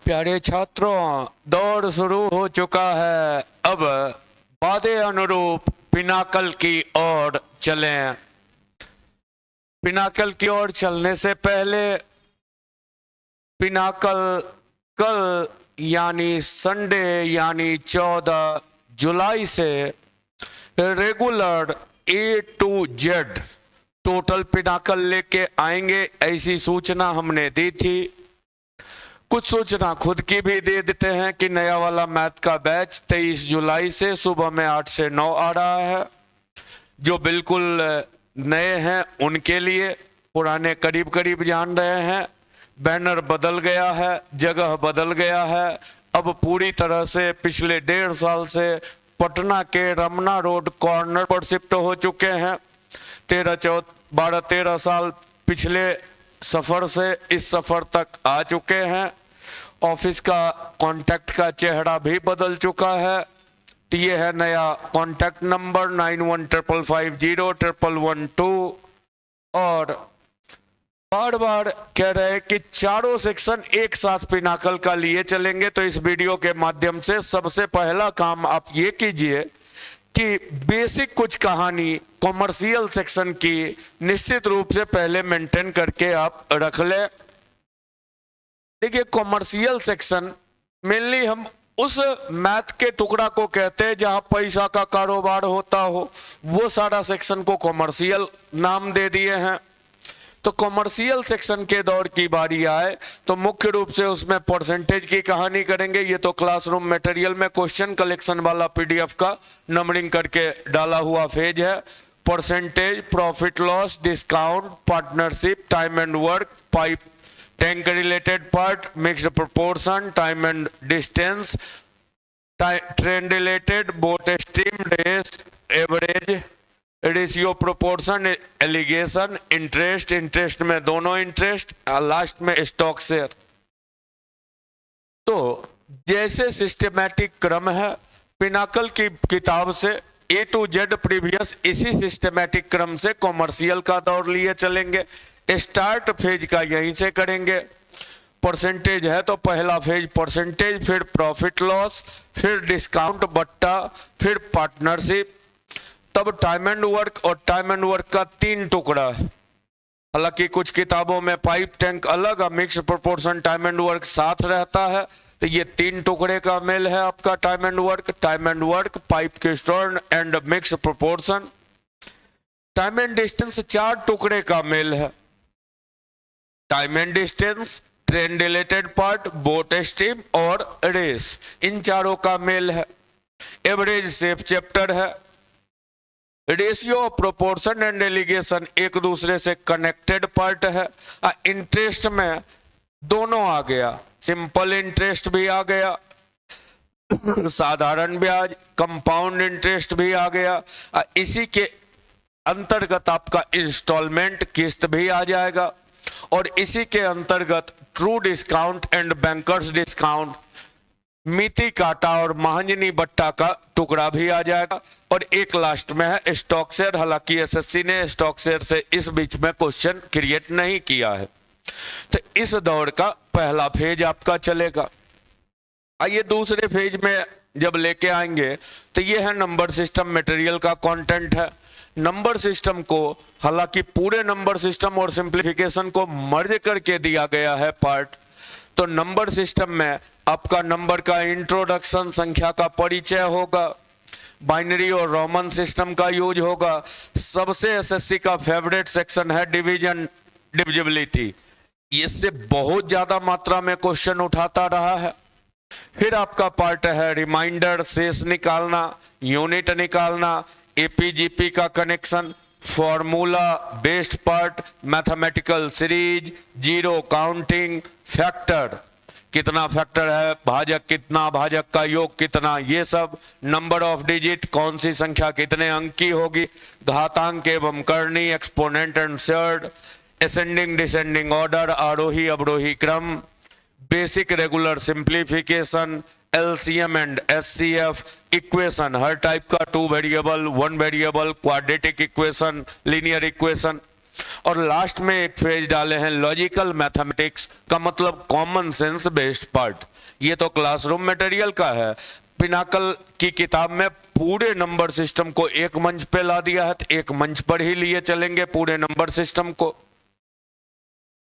प्यारे छात्रों, दौड़ शुरू हो चुका है। अब वादे अनुरूप पिनाकल की ओर चलें। पिनाकल की ओर चलने से पहले पिनाकल कल यानी संडे यानी 14 जुलाई से regular A to Z total Pinnacle लेके आएंगे, ऐसी सूचना हमने दी थी। कुछ सूचना खुद की भी दे देते हैं कि नया वाला मैथ का बैच 23 जुलाई से सुबह में 8 से 9 आ रहा है। जो बिल्कुल नए हैं उनके लिए, पुराने करीब करीब जान रहे हैं, बैनर बदल गया है, जगह बदल गया है। अब पूरी तरह से पिछले 1.5 साल से पटना के रमना रोड कॉर्नर पर शिफ्ट हो चुके हैं। 12-13 साल पिछले सफर से इस सफर तक आ चुके हैं। ऑफिस का कांटेक्ट का चेहरा भी बदल चुका है। ये है नया कांटेक्ट नंबर 9155501112। और बार बार कह रहे हैं कि चारों सेक्शन एक साथ पिनाकल का लिए चलेंगे, तो इस वीडियो के माध्यम से सबसे पहला काम आप ये कीजिए कि बेसिक कुछ कहानी कॉमर्शियल सेक्शन की निश्चित रूप से पहले मेंटेन करके आप रख ले। देखिए, कॉमर्शियल सेक्शन मेनली हम उस मैथ के टुकड़ा को कहते हैं जहां पैसा का कारोबार होता हो, वो सारा सेक्शन को कॉमर्शियल नाम दे दिए हैं। तो कॉमर्शियल सेक्शन के दौर की बारी आए तो मुख्य रूप से उसमें परसेंटेज की कहानी करेंगे। ये तो क्लासरूम मटेरियल में क्वेश्चन कलेक्शन वाला पीडीएफ का नंबरिंग करके डाला हुआ फेज है। Percentage, profit loss, discount, partnership, time and work, pipe tank related part, mixed proportion, time and distance, train related, boat stream, race, average, ratio, proportion, alligation, interest, interest में दोनों interest, last में stock share. तो जैसे systematic क्रम है Pinnacle की किताब से A to Z प्रीवियस इसी सिस्टेमैटिक क्रम से कॉमर्शियल का दौर लिए चलेंगे। स्टार्ट फेज का यहीं से करेंगे। परसेंटेज है तो पहला फेज परसेंटेज, फिर प्रॉफिट लॉस, फिर डिस्काउंट बट्टा, फिर पार्टनरशिप, तब टाइम एंड वर्क। और टाइम एंड वर्क का 3 टुकड़ा है। हालांकि कुछ किताबों में पाइप टैंक अलग और mix proportion time and work साथ रहता है, तो ये 3 टुकड़े का मेल है आपका टाइम एंड वर्क, पाइप के store and mix proportion. Time and distance 4 टुकड़े का मेल है। Time and distance, train related part, boat stream और रेस, इन चारों का मेल है। एवरेज सेफ चैप्टर है। रेशियो, प्रोपोर्शन एंड एलिगेशन एक दूसरे से कनेक्टेड पार्ट है। इंटरेस्ट में दोनों आ गया, सिंपल इंटरेस्ट भी आ गया, साधारण ब्याज, कंपाउंड इंटरेस्ट भी आ गया। इसी के अंतर्गत आपका इंस्टॉलमेंट किस्त भी आ जाएगा। और इसी के अंतर्गत true discount and bankers discount, मिति काटा और महाजनी बट्टा का टुकड़ा भी आ जाएगा। और एक लास्ट में है स्टॉक शेयर। हालांकि एसएससी ने स्टॉक शेयर से इस बीच में क्वेश्चन क्रिएट नहीं किया है। तो इस दौर का पहला फेज आपका चलेगा। आइए दूसरे फेज में जब लेके आएंगे तो ये है नंबर सिस्टम मटेरियल का कंटेंट है। नंबर सिस्टम को, हालांकि पूरे नंबर सिस्टम और सिंप्लीफिकेशन को मर्ज करके दिया गया है पार्ट। तो नंबर सिस्टम में आपका नंबर का इंट्रोडक्शन, संख्या का परिचय होगा, बाइनरी और रोमन सिस्टम का यूज होगा। सबसे एसएससी का फेवरेट सेक्शन है डिवीजन, डिविजिबिलिटी। इससे बहुत ज्यादा मात्रा में क्वेश्चन उठाता रहा है। फिर आपका पार्ट है रिमाइंडर, शेष निकालना, यूनिट निकालना, एपीजीपी का connection, formula, based part, mathematical series, zero counting, factor, कितना फैक्टर है, भाजक कितना, भाजक का योग कितना, ये सब, नंबर ऑफ डिजिट, कौन सी संख्या कितने अंक की होगी, घातांक एवं करनी, exponent and surd, ascending descending order, आरोही अवरोही क्रम, basic regular simplification, LCM and HCF, equation हर टाइप का, 2 variable, 1 variable, quadratic equation, linear equation. और लास्ट में एक फेज डाले हैं लॉजिकल मैथमेटिक्स का मतलब कॉमन सेंस बेस्ड पार्ट। ये तो क्लासरूम मटेरियल का है। पिनाकल की किताब में पूरे नंबर सिस्टम को एक मंच पे ला दिया है, तो एक मंच पर ही लिए चलेंगे पूरे नंबर सिस्टम को।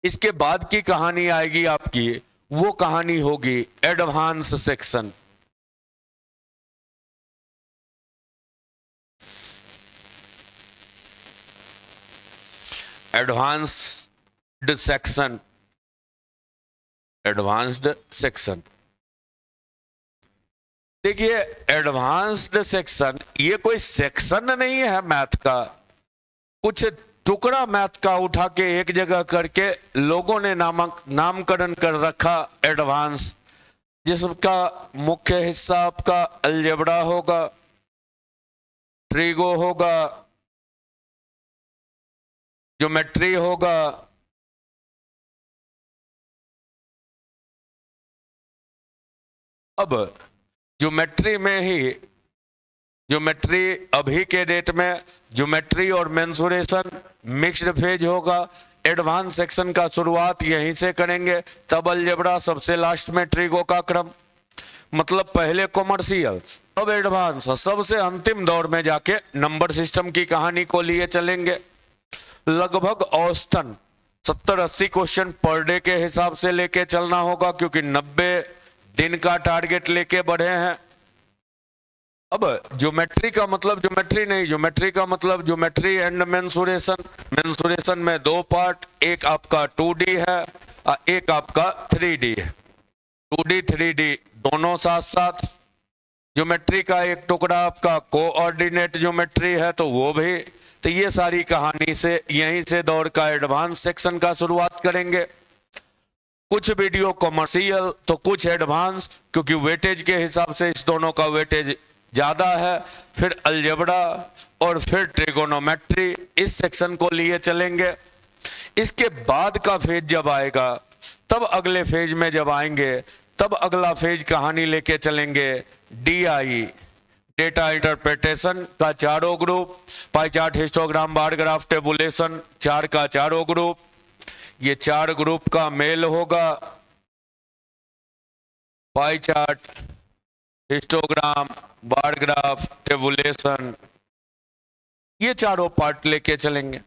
इसके बाद की कहानी आएगी आपकी, वो कहानी होगी advance section. Advanced section, advanced section. देखिए एडवांस्ड सेक्शन ये कोई सेक्शन नहीं है मैथ का, कुछ टुकड़ा मैथ का उठा के एक जगह करके लोगों ने नामकरण कर रखा एडवांस, जिसका मुख्य हिस्सा आपका अलजेब्रा होगा, ट्रिगो होगा, ज्योमेट्री होगा, अब ज्योमेट्री में ही, ज्योमेट्री अभी के डेट में ज्योमेट्री और मेंसुरेशन मिक्स्ड फेज होगा। एडवांस सेक्शन का शुरुआत यहीं से करेंगे, तब अलजेब्रा, सबसे लास्ट में ट्रिगो का क्रम। मतलब पहले कॉमर्शियल, अब एडवांस, सबसे अंतिम दौर में जाके नंबर सिस्टम की कहानी को लिए चलेंगे। लगभग औसतन 70-80 क्वेश्चन पर डे के हिसाब से लेके चलना होगा, क्योंकि 90 दिन का टारगेट लेके बढ़े हैं। अब ज्योमेट्री का मतलब ज्योमेट्री नहीं, ज्योमेट्री का मतलब ज्योमेट्री एंड मेंसुरेशन। मेंसुरेशन में दो पार्ट, एक आपका 2D है और एक आपका 3D है। 2D 3D दोनों साथ साथ। ज्योमेट्री का एक टुकड़ा आपका कोऑर्डिनेट ज्योमेट्री है, तो वो भी। तो ये सारी कहानी से यहीं से दौर का एडवांस सेक्शन का शुरुआत करेंगे। कुछ वीडियो कॉमर्शियल तो कुछ एडवांस, क्योंकि वेटेज के हिसाब से इस दोनों का वेटेज ज्यादा है। फिर अलजेब्रा और फिर ट्रिगोनोमेट्री, इस सेक्शन को लिए चलेंगे। इसके बाद का फेज जब आएगा, तब अगले फेज में जब आएंगे, तब अगला फेज कहानी लेके चलेंगे DI, डेटा इंटरप्रिटेशन का चारों group, pie chart, histogram, bar graph, tabulation, 4 का चारों ग्रुप। ये 4 ग्रुप का मेल होगा, pie chart, histogram, bar graph, tabulation, ये चारों पार्ट लेके चलेंगे।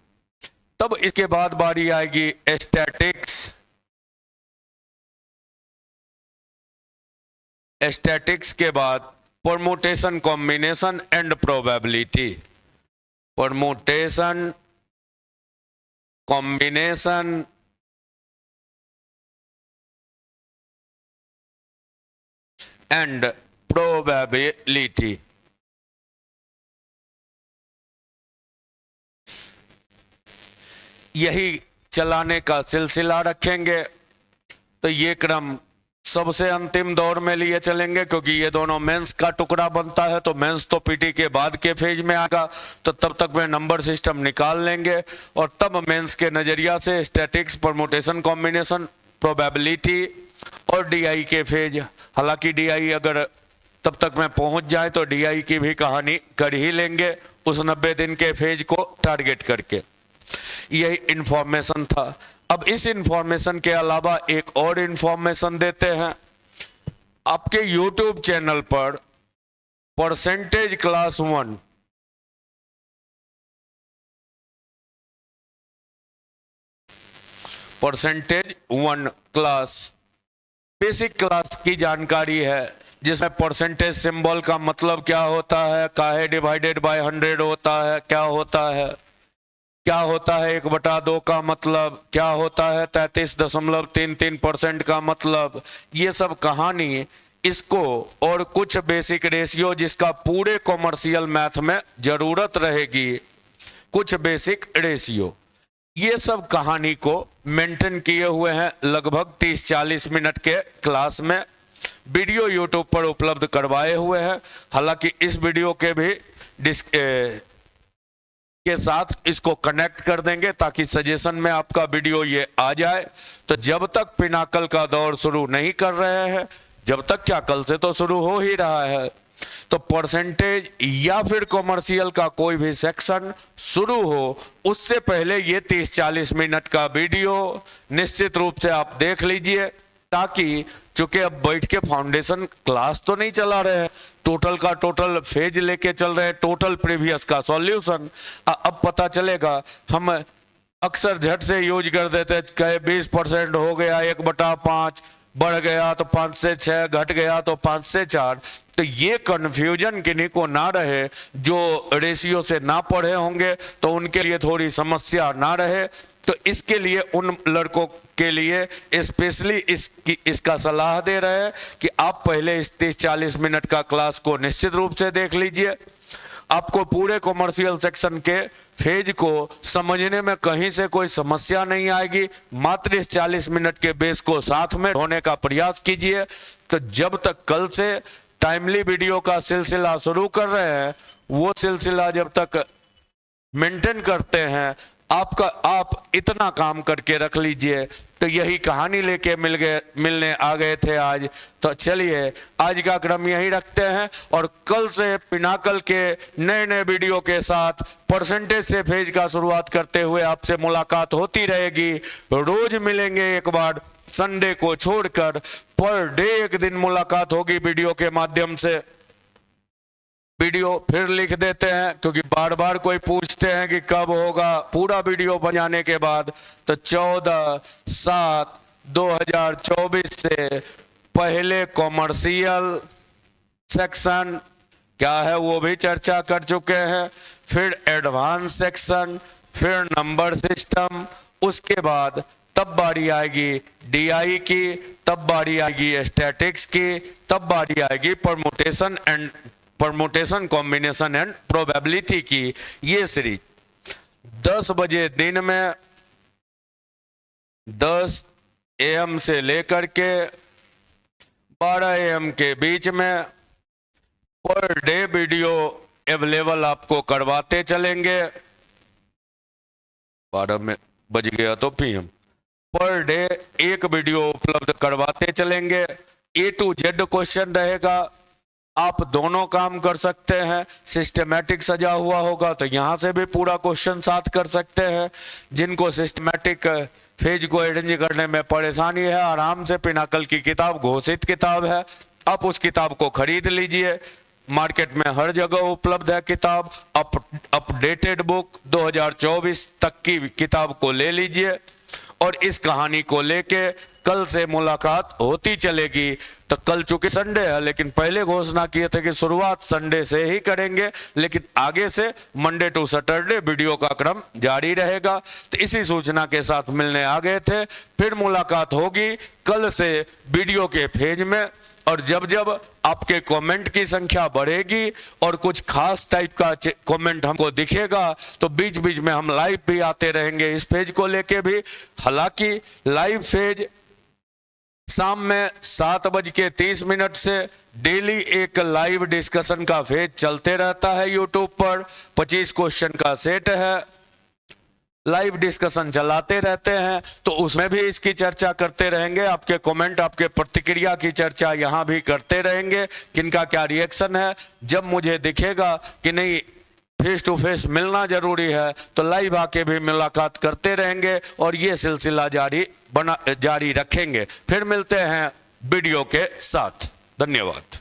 तब इसके बाद बारी आएगी स्टैटिक्स। स्टैटिक्स के बाद permutation, combination and probability. Permutation, combination and probability. यही चलाने का सिलसिला रखेंगे। तो ये क्रम सबसे अंतिम दौर में लिए चलेंगे, क्योंकि ये दोनों मेंस का टुकड़ा बनता है। तो मेंस तो पीटी के बाद के फेज में आएगा, तो तब तक में नंबर सिस्टम निकाल लेंगे और तब मेंस के नजरिया से स्टैटिक्स, परमुटेशन, कॉम्बिनेशन, प्रोबेबिलिटी और DI के फेज। हालांकि DI अगर तब तक में पहुंच जाए तो DI की भी कहानी कर ही लेंगे उस 90 दिन के फेज को टारगेट करके। यही इंफॉर्मेशन था। अब इस इंफॉर्मेशन के अलावा एक और इंफॉर्मेशन देते हैं। आपके YouTube चैनल पर percentage class 1, percentage 1 class, basic class की जानकारी है, जिसमें परसेंटेज सिंबल का मतलब क्या होता है, काहे डिवाइडेड बाय 100 होता है, क्या होता है, क्या होता है 1/2 का मतलब, क्या होता है 33.33% का मतलब, ये सब कहानी, इसको और कुछ बेसिक रेशियो जिसका पूरे कॉमर्शियल मैथ में जरूरत रहेगी, कुछ बेसिक रेशियो, ये सब कहानी को मेंटेन किए हुए हैं लगभग 30-40 मिनट के क्लास में। वीडियो यूट्यूब पर उपलब्ध करवाए हुए हैं। हालांकि इस वीडियो के भी के साथ इसको कनेक्ट कर देंगे ताकि सजेशन में आपका वीडियो ये आ जाए। तो जब तक पिनाकल का दौर शुरू नहीं कर रहे हैं, जब तक क्या, कल से तो शुरू हो ही रहा है, तो परसेंटेज या फिर कॉमर्शियल का कोई भी सेक्शन शुरू हो उससे पहले ये 30-40 मिनट का वीडियो निश्चित रूप से आप देख लीजिए, ताकि चूंकि अब बैठ के फाउंडेशन क्लास तो नहीं चला रहे हैं, टोटल का टोटल फेज लेके चल रहे हैं, टोटल प्रीवियस का सॉल्यूशन अब पता चलेगा। हम अक्सर झट से यूज कर देते, कहे 20% हो गया 1/5, बढ़ गया तो 5 से 6, घट गया तो 5 से 4। तो ये कंफ्यूजन किन्हीं को ना रहे, जो रेशियो से ना पढ़े होंगे तो उनके लिए थोड़ी समस्या ना रहे। तो इसके लिए उन लड़कों के लिए स्पेशली इसका सलाह दे रहे हैं कि आप पहले इस 30-40 मिनट का क्लास को निश्चित रूप से देख लीजिए। आपको पूरे कॉमर्शियल सेक्शन के फेज को समझने में कहीं से कोई समस्या नहीं आएगी। मात्र इस 40 मिनट के बेस को साथ में ढोने का प्रयास कीजिए। तो जब तक कल से टाइमली वीडियो का सिलसिला शुरू कर रहे हैं, वो सिलसिला जब तक मेंटेन करते हैं, आप इतना काम करके रख लीजिए। तो यही कहानी लेके मिलने आ गए थे आज। तो चलिए आज का क्रम यही रखते हैं और कल से पिनाकल के नए नए वीडियो के साथ परसेंटेज से फेज का शुरुआत करते हुए आपसे मुलाकात होती रहेगी। रोज मिलेंगे एक बार, संडे को छोड़कर पर डे एक दिन मुलाकात होगी वीडियो के माध्यम से। वीडियो फिर लिख देते हैं क्योंकि बार बार कोई पूछते हैं कि कब होगा पूरा वीडियो बन जाने के बाद। तो 14/7/2024 से पहले कॉमर्शियल सेक्शन क्या है वो भी चर्चा कर चुके हैं, फिर एडवांस सेक्शन, फिर नंबर सिस्टम, उसके बाद तब बारी आएगी डीआई की, तब बारी आएगी स्टैटिक्स की, तब बारी आएगी परमुटेशन कॉम्बिनेशन एंड प्रोबेबिलिटी की। ये सीरीज 10 बजे दिन में 10 AM से लेकर के 12 AM के बीच में पर डे वीडियो अवेलेबल आपको करवाते चलेंगे। 12 में बज गया तो PM पर डे एक वीडियो उपलब्ध करवाते चलेंगे। A to Z क्वेश्चन रहेगा, आप दोनों काम कर सकते हैं। सिस्टमैटिक सजा हुआ होगा तो यहां से भी पूरा क्वेश्चन साथ कर सकते हैं। जिनको सिस्टमैटिक फेज को अरेंज करने में परेशानी है, आराम से पिनाकल की किताब घोषित किताब है, आप उस किताब को खरीद लीजिए। मार्केट में हर जगह उपलब्ध है किताब। अपडेटेड बुक 2024 तक की किताब को ले लीजिए और इस कहानी को लेके कल से मुलाकात होती चलेगी। तो कल चूंकि संडे है, लेकिन पहले घोषणा किए थे कि शुरुआत संडे से ही करेंगे, लेकिन आगे से मंडे टू सैटरडे वीडियो का क्रम जारी रहेगा। तो इसी सूचना के साथ मिलने आ गए थे। फिर मुलाकात होगी कल से वीडियो के फेज में, और जब जब आपके कमेंट की संख्या बढ़ेगी और कुछ खास टाइप का कमेंट हमको दिखेगा तो बीच बीच में हम लाइव भी आते रहेंगे इस पेज को लेके भी। हालांकि लाइव फेज शाम में 7:30 से डेली एक लाइव डिस्कशन का फेज चलते रहता है यूट्यूब पर। 25 क्वेश्चन का सेट है, लाइव डिस्कशन चलाते रहते हैं, तो उसमें भी इसकी चर्चा करते रहेंगे। आपके कमेंट, आपके प्रतिक्रिया की चर्चा यहाँ भी करते रहेंगे, किनका क्या रिएक्शन है। जब मुझे दिखेगा कि नहीं फेस टू फेस मिलना जरूरी है तो लाइव आके भी मुलाकात करते रहेंगे और ये सिलसिला जारी रखेंगे। फिर मिलते हैं वीडियो के साथ। धन्यवाद।